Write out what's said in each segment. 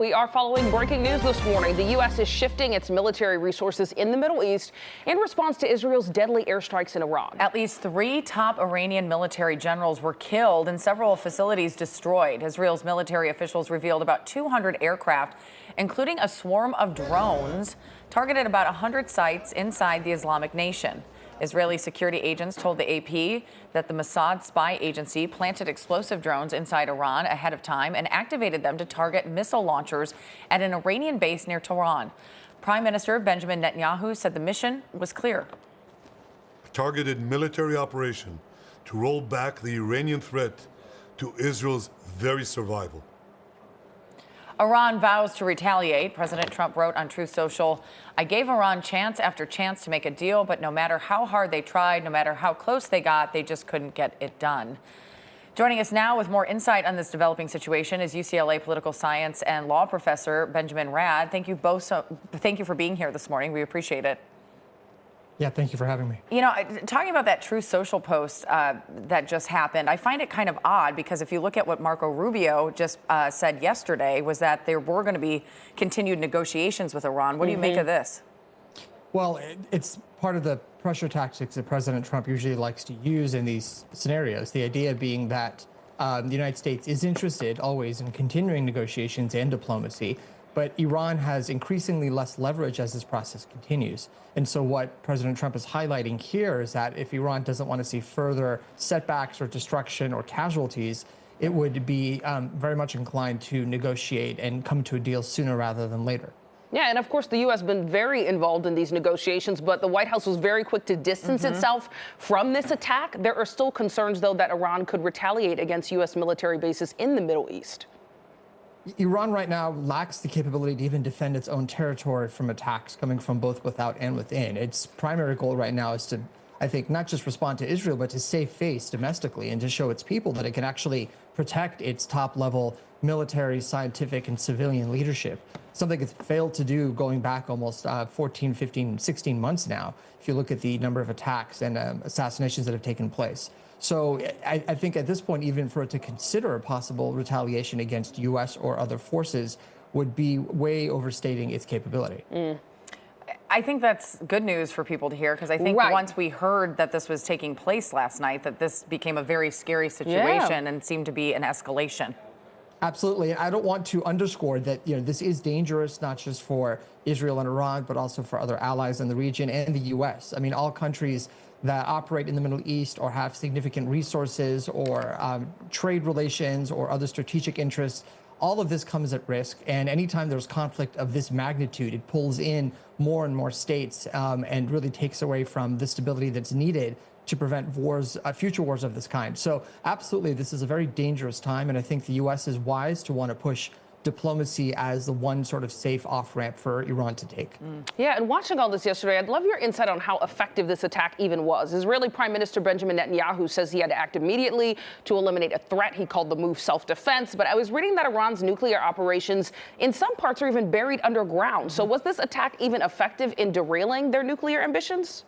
We are following breaking news this morning. The U.S. is shifting its military resources in the Middle East in response to Israel's deadly airstrikes in Iran. At least 3 top Iranian military generals were killed and several facilities destroyed. Israel's military officials revealed about 200 aircraft, including a swarm of drones, targeted about 100 sites inside the Islamic nation. Israeli security agents told the AP that the Mossad spy agency planted explosive drones inside Iran ahead of time and activated them to target missile launchers at an Iranian base near Tehran. Prime Minister Benjamin Netanyahu said the mission was clear. A targeted military operation to roll back the Iranian threat to Israel's very survival. Iran vows to retaliate. President Trump wrote on Truth Social, "I gave Iran chance after chance to make a deal, but no matter how hard they tried, no matter how close they got, they just couldn't get it done." Joining us now with more insight on this developing situation is UCLA political science and law professor Benjamin Radd. Thank you for being here this morning. We appreciate it. Yeah, thank you for having me. You know, talking about that Truth Social post that just happened, I find it kind of odd because if you look at what Marco Rubio just said yesterday, was that there were going to be continued negotiations with Iran. What do you make of this? Well, it's part of the pressure tactics that President Trump usually likes to use in these scenarios. The idea being that the United States is interested always in continuing negotiations and diplomacy, but Iran has increasingly less leverage as this process continues. And so what President Trump is highlighting here is that if Iran doesn't want to see further setbacks or destruction or casualties, it would be very much inclined to negotiate and come to a deal sooner rather than later. Yeah, and of course, the U.S. has been very involved in these negotiations, but the White House was very quick to distance itself from this attack. There are still concerns, though, that Iran could retaliate against U.S. military bases in the Middle East. Iran right now lacks the capability to even defend its own territory from attacks coming from both without and within. Its primary goal right now is to, I think, not just respond to Israel, but to save face domestically and to show its people that it can actually protect its top-level military, scientific, and civilian leadership. Something it's failed to do going back almost 14, 15, 16 months now, if you look at the number of attacks and assassinations that have taken place. So I think at this point, even for it to consider a possible retaliation against U.S. or other forces would be way overstating its capability. I think that's good news for people to hear, because I think once we heard that this was taking place last night, that this became a very scary situation and seemed to be an escalation. Absolutely. I don't want to underscore that, this is dangerous, not just for Israel and Iran, but also for other allies in the region and the U.S. I mean, all countries that operate in the Middle East or have significant resources or trade relations or other strategic interests, all of this comes at risk. And anytime there's conflict of this magnitude, it pulls in more and more states and really takes away from the stability that's needed to prevent wars, future wars of this kind. So absolutely, this is a very dangerous time. And I think the U.S. is wise to want to push diplomacy as the one sort of safe off-ramp for Iran to take. Yeah, and watching all this yesterday, I'd love your insight on how effective this attack even was. Israeli Prime Minister Benjamin Netanyahu says he had to act immediately to eliminate a threat. He called the move self-defense. But I was reading that Iran's nuclear operations in some parts are even buried underground. So was this attack even effective in derailing their nuclear ambitions?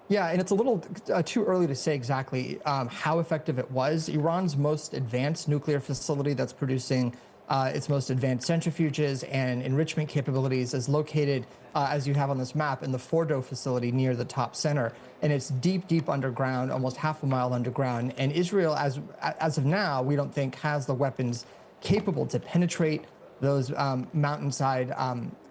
Yeah, and it's a little too early to say exactly how effective it was. Iran's most advanced nuclear facility that's producing its most advanced centrifuges and enrichment capabilities is located, as you have on this map, in the Fordo facility near the top center. And it's deep, deep underground, almost half a mile underground. And Israel, as of now, we don't think has the weapons capable to penetrate those mountainside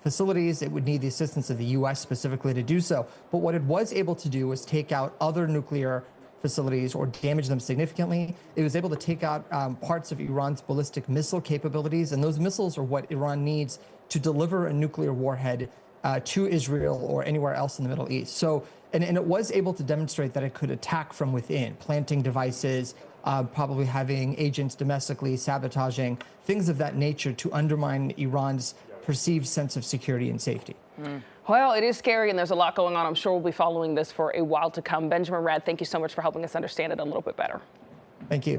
facilities. It would need the assistance of the U.S. specifically to do so. But what it was able to do was take out other nuclear facilities or damage them significantly. It was able to take out parts of Iran's ballistic missile capabilities, and those missiles are what Iran needs to deliver a nuclear warhead to Israel or anywhere else in the Middle East. So, and it was able to demonstrate that it could attack from within, planting devices, probably having agents domestically, sabotaging, things of that nature to undermine Iran's perceived sense of security and safety. Well, it is scary, and there's a lot going on. I'm sure we'll be following this for a while to come. Benjamin Radd, thank you so much for helping us understand it a little bit better. Thank you.